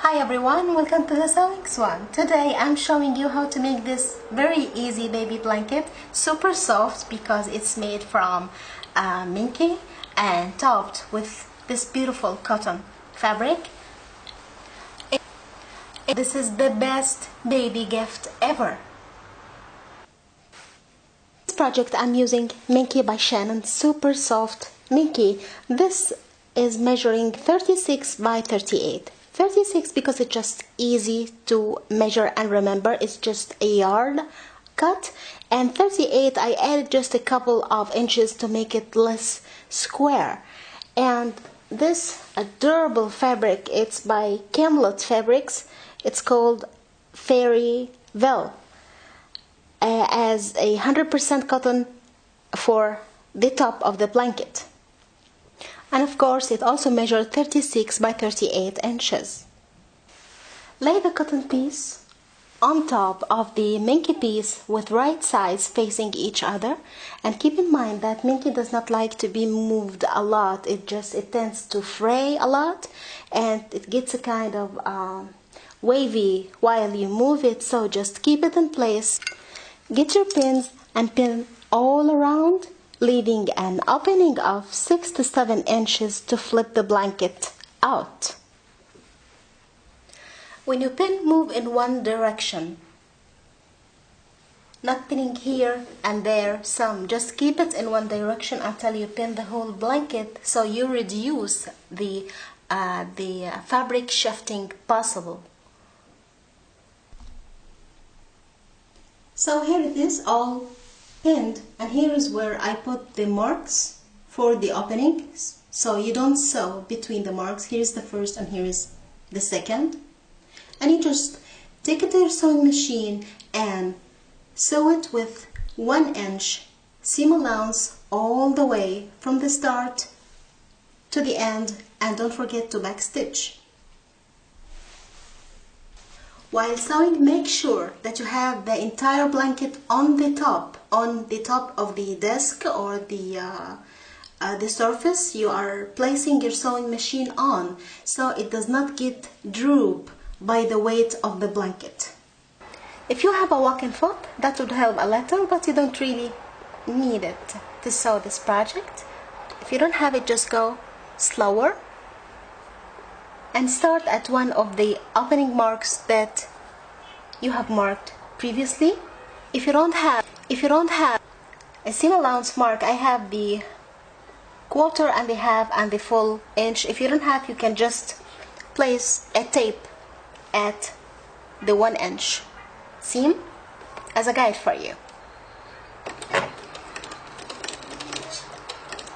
Hi everyone, welcome to the Sewing Swan. Today I'm showing you how to make this very easy baby blanket, super soft because it's made from Minky and topped with this beautiful cotton fabric. This is the best baby gift ever. This project I'm using Minky by Shannon, super soft Minky. This is measuring 36 by 38. 36 because it's just easy to measure and remember, it's just a yard cut, and 38 I added just a couple of inches to make it less square. And this adorable fabric, it's by Camelot Fabrics, it's called Fairy Veil, as 100% cotton for the top of the blanket. And of course it also measured 36 by 38 inches. Lay the cotton piece on top of the Minky piece with right sides facing each other, and keep in mind that Minky does not like to be moved a lot. It tends to fray a lot and it gets a kind of wavy while you move it, so just keep it in place. Get your pins and pin all around, leaving an opening of 6 to 7 inches to flip the blanket out. When you pin, move in one direction, not pinning here and there some. Just keep it in one direction until you pin the whole blanket, so you reduce the fabric shifting possible. So here it is all pinned, and here is where I put the marks for the openings, so you don't sew between the marks. Here's the first and here is the second, and you just take it to your sewing machine and sew it with 1 inch seam allowance all the way from the start to the end, and don't forget to backstitch. While sewing, make sure that you have the entire blanket on the top of the desk or the surface you are placing your sewing machine on, so it does not get droop by the weight of the blanket. If you have a walking foot, that would help a little, but you don't really need it to sew this project. If you don't have it, just go slower and start at one of the opening marks that you have marked previously. If you don't have a seam allowance mark, I have the quarter and the half and the full inch. If you don't have, you can just place a tape at the 1 inch seam as a guide for you.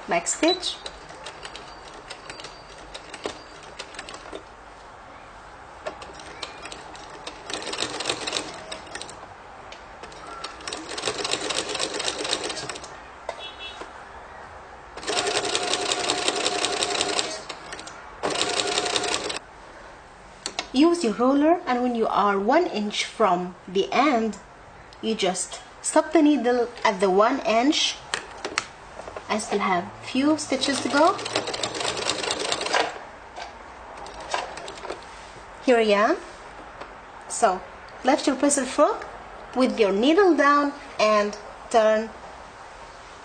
Backstitch. Use your roller, and when you are 1 inch from the end, you just stop the needle at the 1 inch. I still have few stitches to go. Here I am. So lift your presser foot with your needle down and turn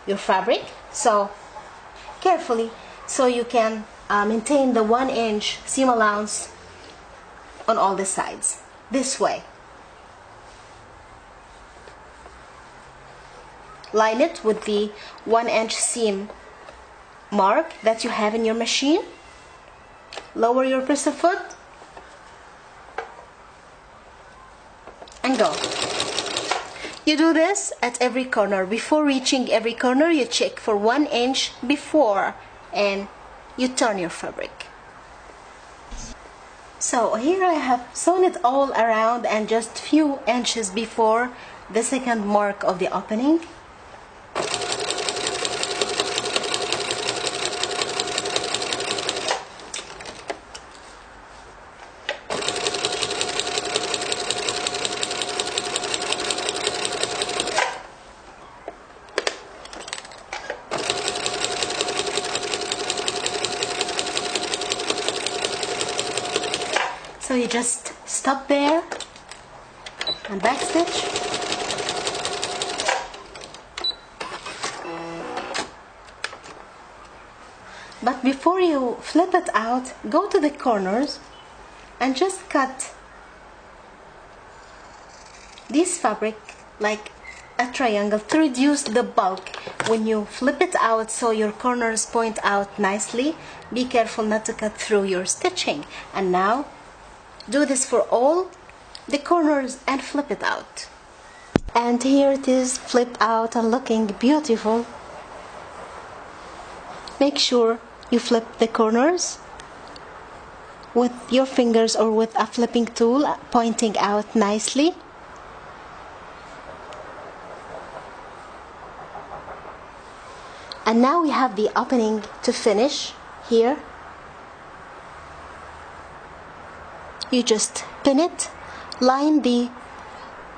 your fabric so carefully, so you can maintain the 1 inch seam allowance on all the sides, this way. Line it with the 1 inch seam mark that you have in your machine. Lower your presser foot and go. You do this at every corner. Before reaching every corner, you check for 1 inch before and you turn your fabric. So here I have sewn it all around and just few inches before the second mark of the opening. So you just stop there and backstitch. But before you flip it out, go to the corners and just cut this fabric like a triangle to reduce the bulk when you flip it out, so your corners point out nicely. Be careful not to cut through your stitching. And now do this for all the corners and flip it out. And here it is, flipped out and looking beautiful. Make sure you flip the corners with your fingers or with a flipping tool, pointing out nicely. And now we have the opening to finish here. You just pin it, line the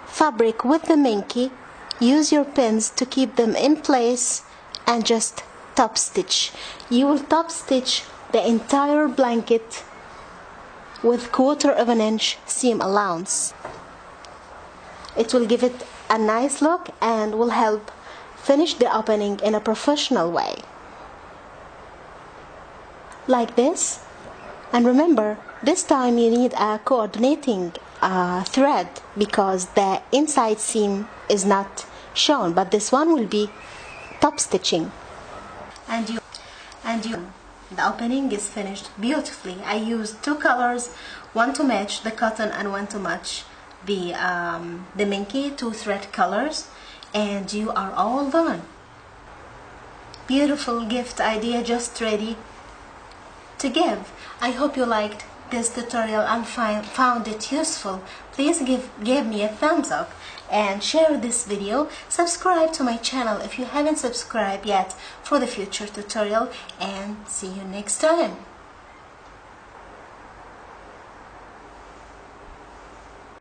fabric with the Minky, use your pins to keep them in place, and just top stitch. You will top stitch the entire blanket with 1/4 of an inch seam allowance. It will give it a nice look and will help finish the opening in a professional way, like this. And remember, this time you need a coordinating thread because the inside seam is not shown, but this one will be top stitching. And the opening is finished beautifully. I used 2 colors, one to match the cotton and one to match the Minky, 2 thread colors, and you are all done. Beautiful gift idea, just ready to give. I hope you liked this tutorial and found it useful. Please give me a thumbs up and share this video. Subscribe to my channel if you haven't subscribed yet for the future tutorial, and see you next time.